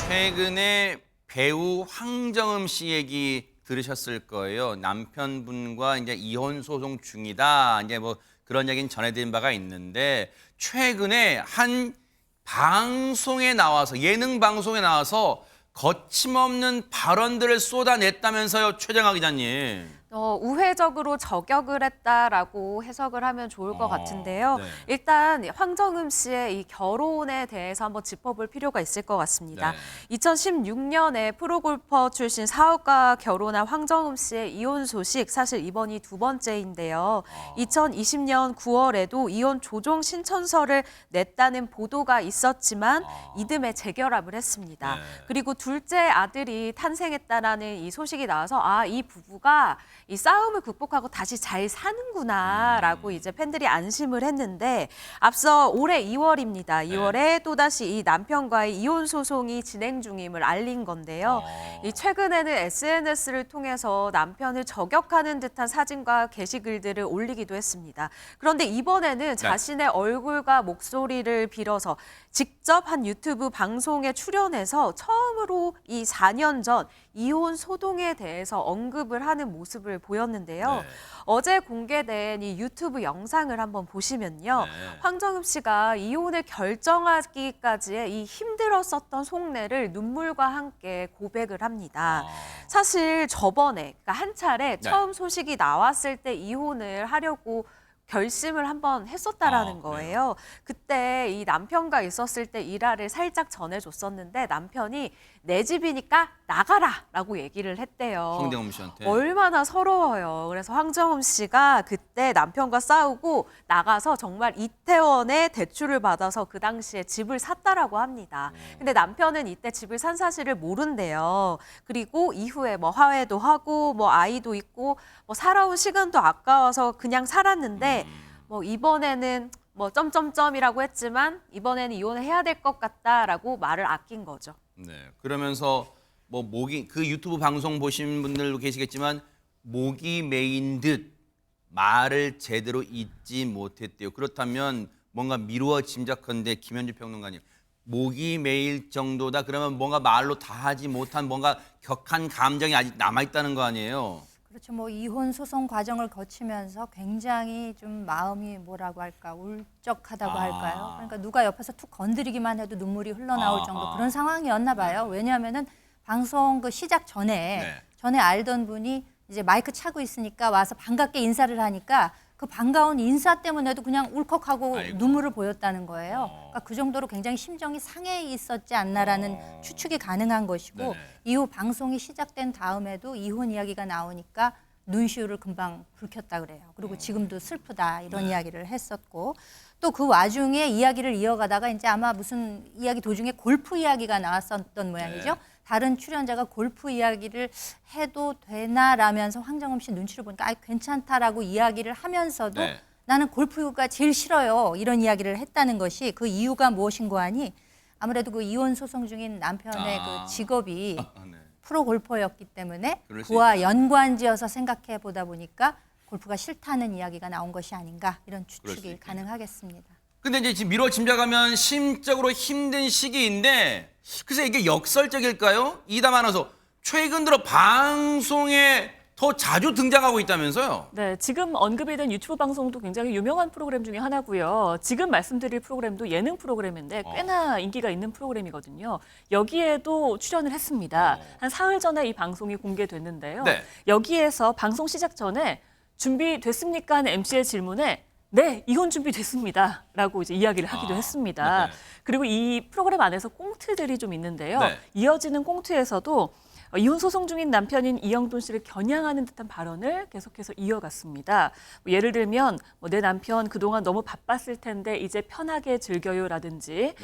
최근에 배우 황정음 씨 얘기 들으셨을 거예요. 남편분과 이제 이혼 소송 중이다. 이제 뭐 그런 얘기는 전해드린 바가 있는데 최근에 한 방송에 나와서 예능 방송에 나와서 거침없는 발언들을 쏟아냈다면서요, 최정아 기자님. 우회적으로 저격을 했다라고 해석을 하면 좋을 것 같은데요. 네. 일단 황정음 씨의 이 결혼에 대해서 한번 짚어볼 필요가 있을 것 같습니다. 네. 2016년에 프로골퍼 출신 사업가 결혼한 황정음 씨의 이혼 소식 사실 이번이 두 번째인데요. 2020년 9월에도 이혼 조정 신청서를 냈다는 보도가 있었지만 이듬해 재결합을 했습니다. 네. 그리고 둘째 아들이 탄생했다라는 이 소식이 나와서 이 부부가 이 싸움을 극복하고 다시 잘 사는구나라고 이제 팬들이 안심을 했는데 앞서 올해 2월입니다. 2월에 또다시 이 남편과의 이혼 소송이 진행 중임을 알린 건데요. 이 최근에는 SNS를 통해서 남편을 저격하는 듯한 사진과 게시글들을 올리기도 했습니다. 그런데 이번에는 자신의 얼굴과 목소리를 빌어서 직접 한 유튜브 방송에 출연해서 처음으로 이 4년 전 이혼 소동에 대해서 언급을 하는 모습을 보였는데요. 네. 어제 공개된 이 유튜브 영상을 한번 보시면요. 네. 황정음 씨가 이혼을 결정하기까지의 이 힘들었었던 속내를 눈물과 함께 고백을 합니다. 사실 저번에 그러니까 한 차례 처음 소식이 나왔을 때 이혼을 하려고 결심을 한번 했었다라는 거예요. 그때 이 남편과 있었을 때 일화를 살짝 전해줬었는데 남편이 내 집이니까 나가라라고 얘기를 했대요. 황정음 씨한테. 얼마나 서러워요. 그래서 황정음 씨가 그때 남편과 싸우고 나가서 정말 이태원에 대출을 받아서 그 당시에 집을 샀다라고 합니다. 근데 남편은 이때 집을 산 사실을 모른대요. 그리고 이후에 뭐 화해도 하고 뭐 아이도 있고 뭐 살아온 시간도 아까워서 그냥 살았는데 뭐 이번에는 뭐 점점점이라고 했지만 이번에는 이혼을 해야 될 것 같다라고 말을 아낀 거죠. 네. 그러면서 뭐 목이 그 유튜브 방송 보신 분들도 계시겠지만 목이 메인 듯 말을 제대로 잊지 못했대요. 그렇다면 뭔가 미루어 짐작컨대 김현주 평론가님 목이 메일 정도다 그러면 뭔가 말로 다 하지 못한 뭔가 격한 감정이 아직 남아 있다는 거 아니에요? 그렇죠. 뭐 이혼 소송 과정을 거치면서 굉장히 좀 마음이 뭐라고 할까 울적하다고 할까요? 그러니까 누가 옆에서 툭 건드리기만 해도 눈물이 흘러나올 정도 그런 상황이었나 봐요. 왜냐하면은 방송 그 시작 전에 알던 분이 이제 마이크 차고 있으니까 와서 반갑게 인사를 하니까 그 반가운 인사 때문에도 그냥 울컥하고 눈물을 보였다는 거예요. 그러니까 그 정도로 굉장히 심정이 상해 있었지 않나라는 추측이 가능한 것이고 이후 방송이 시작된 다음에도 이혼 이야기가 나오니까 눈시울을 금방 붉혔다 그래요. 그리고 지금도 슬프다 이런 이야기를 했었고 또 그 와중에 이야기를 이어가다가 이제 아마 무슨 이야기 도중에 골프 이야기가 나왔었던 모양이죠. 다른 출연자가 골프 이야기를 해도 되나라면서 황정음 씨 눈치를 보니까 괜찮다라고 이야기를 하면서도 나는 골프가 제일 싫어요. 이런 이야기를 했다는 것이 그 이유가 무엇인고 하니 아무래도 그 이혼 소송 중인 남편의 그 직업이 프로 골퍼였기 때문에 그와 연관지어서 생각해 보다 보니까 골프가 싫다는 이야기가 나온 것이 아닌가 이런 추측이 가능하겠습니다. 근데 이제 지금 미뤄 짐작하면 심적으로 힘든 시기인데 글쎄 이게 역설적일까요? 이담 아나운서 최근 들어 방송에 더 자주 등장하고 있다면서요? 네, 지금 언급이 된 유튜브 방송도 굉장히 유명한 프로그램 중에 하나고요. 지금 말씀드릴 프로그램도 예능 프로그램인데 꽤나 인기가 있는 프로그램이거든요. 여기에도 출연을 했습니다. 한 사흘 전에 이 방송이 공개됐는데요. 여기에서 방송 시작 전에 준비됐습니까? 하는 MC의 질문에 네, 이혼 준비됐습니다. 라고 이제 이야기를 하기도 했습니다. 그리고 이 프로그램 안에서 꽁트들이 좀 있는데요. 이어지는 꽁트에서도 이혼 소송 중인 남편인 이영돈 씨를 겨냥하는 듯한 발언을 계속해서 이어갔습니다. 예를 들면 내 남편 그동안 너무 바빴을 텐데 이제 편하게 즐겨요라든지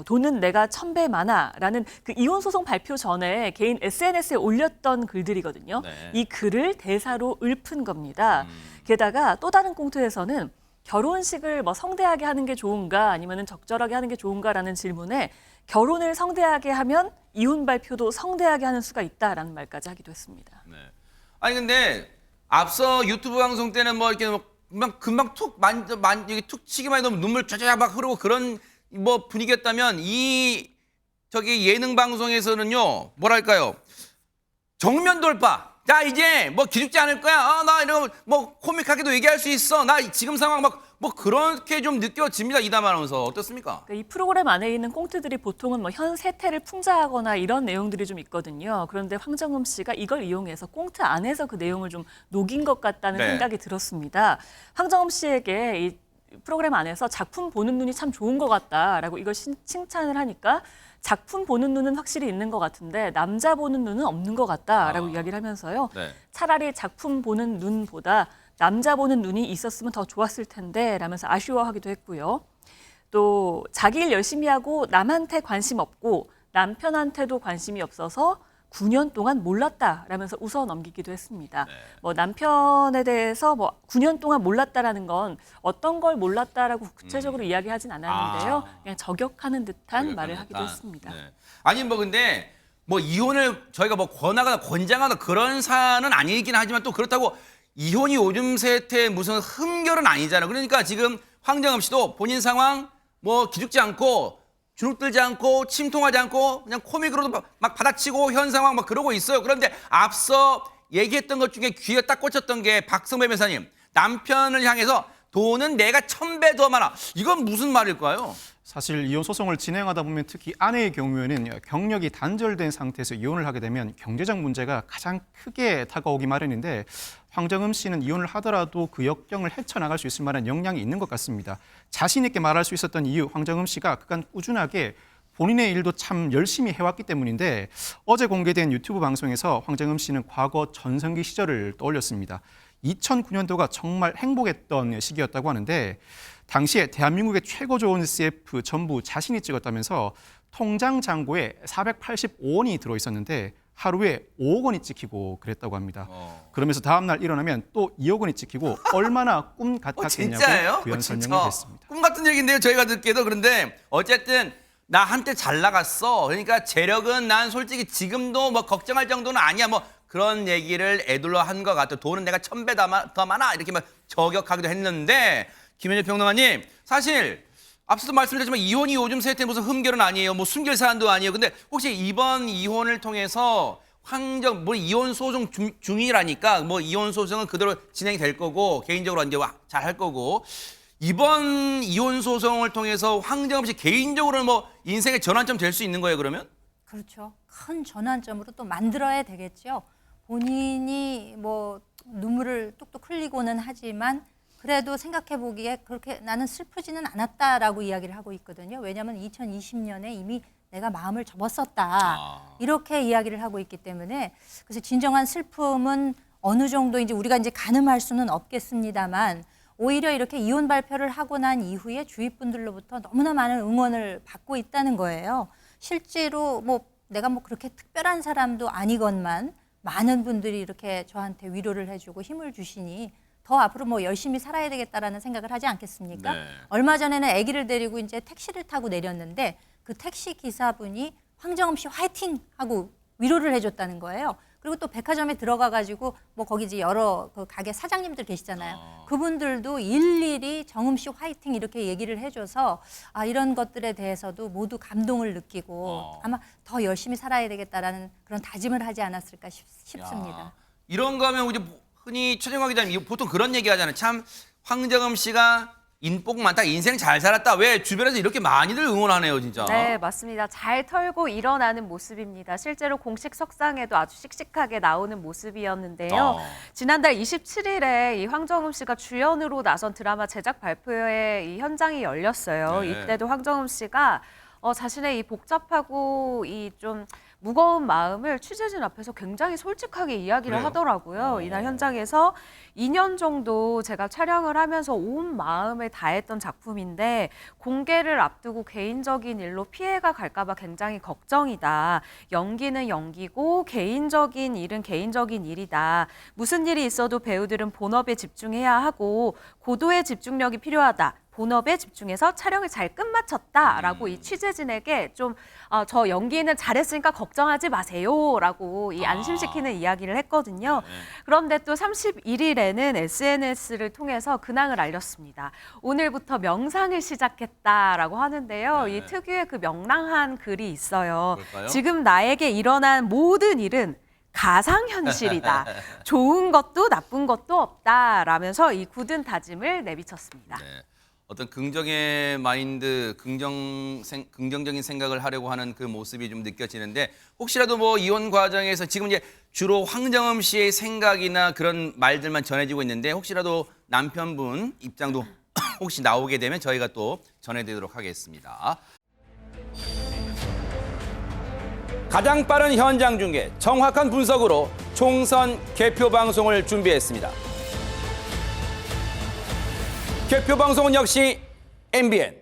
돈은 내가 1000배 많아라는 그 이혼 소송 발표 전에 개인 SNS에 올렸던 글들이거든요. 이 글을 대사로 읊은 겁니다. 게다가 또 다른 꽁트에서는 결혼식을 뭐 성대하게 하는 게 좋은가 아니면 적절하게 하는 게 좋은가라는 질문에 결혼을 성대하게 하면 이혼 발표도 성대하게 하는 수가 있다라는 말까지 하기도 했습니다. 아니 근데 앞서 유튜브 방송 때는 뭐 이렇게 금방 툭 툭 치기만 해도 눈물 쫙쫙 막 흐르고 그런 뭐 분위기였다면 이 저기 예능 방송에서는요, 뭐랄까요, 정면 돌파. 자, 이제 뭐 기죽지 않을 거야. 나 이런 뭐 코믹하게도 얘기할 수 있어. 나 지금 상황 막 뭐 그렇게 좀 느껴집니다. 이담 아나운서 어떻습니까? 그러니까 이 프로그램 안에 있는 꽁트들이 보통은 뭐 현 세태를 풍자하거나 이런 내용들이 좀 있거든요. 그런데 황정음 씨가 이걸 이용해서 꽁트 안에서 그 내용을 좀 녹인 것 같다는 네. 생각이 들었습니다. 황정음 씨에게 이 프로그램 안에서 작품 보는 눈이 참 좋은 것 같다라고 이걸 칭찬을 하니까 작품 보는 눈은 확실히 있는 것 같은데 남자 보는 눈은 없는 것 같다라고 이야기를 하면서요. 네. 차라리 작품 보는 눈보다 남자 보는 눈이 있었으면 더 좋았을 텐데 라면서 아쉬워하기도 했고요. 또 자기 일 열심히 하고 남한테 관심 없고 남편한테도 관심이 없어서 9년 동안 몰랐다라면서 웃어 넘기기도 했습니다. 뭐 남편에 대해서 뭐 9년 동안 몰랐다라는 건 어떤 걸 몰랐다라고 구체적으로 이야기하진 않았는데요. 그냥 저격하는 듯한 말을 하기도 했습니다. 네. 아니 뭐 근데 뭐 이혼을 저희가 뭐 권하거나 권장하거나 그런 사안은 아니긴 하지만 또 그렇다고 이혼이 요즘 세태의 무슨 흠결은 아니잖아요. 그러니까 지금 황정음 씨도 본인 상황 뭐 기죽지 않고 주눅들지 않고 침통하지 않고 그냥 코믹으로도 막 받아치고 현 상황 막 그러고 있어요. 그런데 앞서 얘기했던 것 중에 귀에 딱 꽂혔던 게 박성배 변호사님, 남편을 향해서 돈은 내가 1000배 더 많아. 이건 무슨 말일까요? 사실 이혼 소송을 진행하다 보면 특히 아내의 경우에는 경력이 단절된 상태에서 이혼을 하게 되면 경제적 문제가 가장 크게 다가오기 마련인데 황정음 씨는 이혼을 하더라도 그 역경을 헤쳐나갈 수 있을 만한 역량이 있는 것 같습니다. 자신 있게 말할 수 있었던 이유, 황정음 씨가 그간 꾸준하게 본인의 일도 참 열심히 해왔기 때문인데 어제 공개된 유튜브 방송에서 황정음 씨는 과거 전성기 시절을 떠올렸습니다. 2009년도가 정말 행복했던 시기였다고 하는데 당시에 대한민국의 최고 좋은 CF 전부 자신이 찍었다면서 통장 잔고에 485원이 들어있었는데 하루에 5억 원이 찍히고 그랬다고 합니다. 그러면서 다음 날 일어나면 또 2억 원이 찍히고 얼마나 꿈 진짜예요? 같았겠냐고 부연 설명을 진짜. 했습니다. 꿈 같은 얘기인데요, 저희가 듣기에도. 그런데 어쨌든 나 한때 잘 나갔어. 그러니까 재력은 난 솔직히 지금도 뭐 걱정할 정도는 아니야. 뭐 그런 얘기를 애둘러 한 것 같아요. 돈은 내가 1000배 더 많아. 이렇게 막 저격하기도 했는데 김현재 평론가님, 사실 앞서도 말씀드렸지만 이혼이 요즘 세태 무슨 흠결은 아니에요. 뭐 숨길 사안도 아니에요. 근데 혹시 이번 이혼을 통해서 뭐 이혼 소송 중이라니까 뭐 이혼 소송은 그대로 진행이 될 거고 개인적으로 이제 잘 할 거고 이번 이혼 소송을 통해서 황정음 씨 개인적으로는 뭐 인생의 전환점 될 수 있는 거예요, 그러면? 그렇죠. 큰 전환점으로 또 만들어야 되겠죠. 본인이 뭐 눈물을 뚝뚝 흘리고는 하지만 그래도 생각해 보기에 그렇게 나는 슬프지는 않았다라고 이야기를 하고 있거든요. 왜냐하면 2020년에 이미 내가 마음을 접었었다. 이렇게 이야기를 하고 있기 때문에 그래서 진정한 슬픔은 어느 정도 이제 우리가 이제 가늠할 수는 없겠습니다만 오히려 이렇게 이혼 발표를 하고 난 이후에 주위 분들로부터 너무나 많은 응원을 받고 있다는 거예요. 실제로 뭐 내가 뭐 그렇게 특별한 사람도 아니건만 많은 분들이 이렇게 저한테 위로를 해주고 힘을 주시니 더 앞으로 뭐 열심히 살아야 되겠다라는 생각을 하지 않겠습니까? 네. 얼마 전에는 아기를 데리고 이제 택시를 타고 내렸는데 그 택시 기사분이 황정음 씨 화이팅 하고 위로를 해줬다는 거예요. 그리고 또 백화점에 들어가가지고 뭐 거기 이제 여러 그 가게 사장님들 계시잖아요. 그분들도 일일이 정음 씨 화이팅 이렇게 얘기를 해줘서 아 이런 것들에 대해서도 모두 감동을 느끼고 아마 더 열심히 살아야 되겠다라는 그런 다짐을 하지 않았을까 싶습니다. 야, 이런 거 하면 이제 흔히 최정화 기자님 보통 그런 얘기 하잖아요. 참 황정음 씨가 인복 많다, 인생 잘 살았다. 왜 주변에서 이렇게 많이들 응원하네요, 진짜. 네, 맞습니다. 잘 털고 일어나는 모습입니다. 실제로 공식 석상에도 아주 씩씩하게 나오는 모습이었는데요. 지난달 27일에 이 황정음 씨가 주연으로 나선 드라마 제작 발표회 이 현장이 열렸어요. 네. 이때도 황정음 씨가 자신의 이 복잡하고 이 좀 무거운 마음을 취재진 앞에서 굉장히 솔직하게 이야기를 그래요? 하더라고요. 이날 현장에서 2년 정도 제가 촬영을 하면서 온 마음을 다했던 작품인데 공개를 앞두고 개인적인 일로 피해가 갈까 봐 굉장히 걱정이다. 연기는 연기고 개인적인 일은 개인적인 일이다. 무슨 일이 있어도 배우들은 본업에 집중해야 하고 고도의 집중력이 필요하다. 본업에 집중해서 촬영을 잘 끝마쳤다라고 이 취재진에게 좀 저 연기는 잘했으니까 걱정하지 마세요라고 이 안심시키는 이야기를 했거든요. 그런데 또 31일에는 SNS를 통해서 근황을 알렸습니다. 오늘부터 명상을 시작했다라고 하는데요. 이 특유의 그 명랑한 글이 있어요. 뭘까요? 지금 나에게 일어난 모든 일은 가상현실이다. 좋은 것도 나쁜 것도 없다라면서 이 굳은 다짐을 내비쳤습니다. 네. 어떤 긍정의 마인드, 긍정적인 생각을 하려고 하는 그 모습이 좀 느껴지는데 혹시라도 뭐 이혼 과정에서 지금 이제 주로 황정음 씨의 생각이나 그런 말들만 전해지고 있는데 혹시라도 남편분 입장도 혹시 나오게 되면 저희가 또 전해드리도록 하겠습니다. 가장 빠른 현장 중계, 정확한 분석으로 총선 개표 방송을 준비했습니다. 개표 방송은 역시 MBN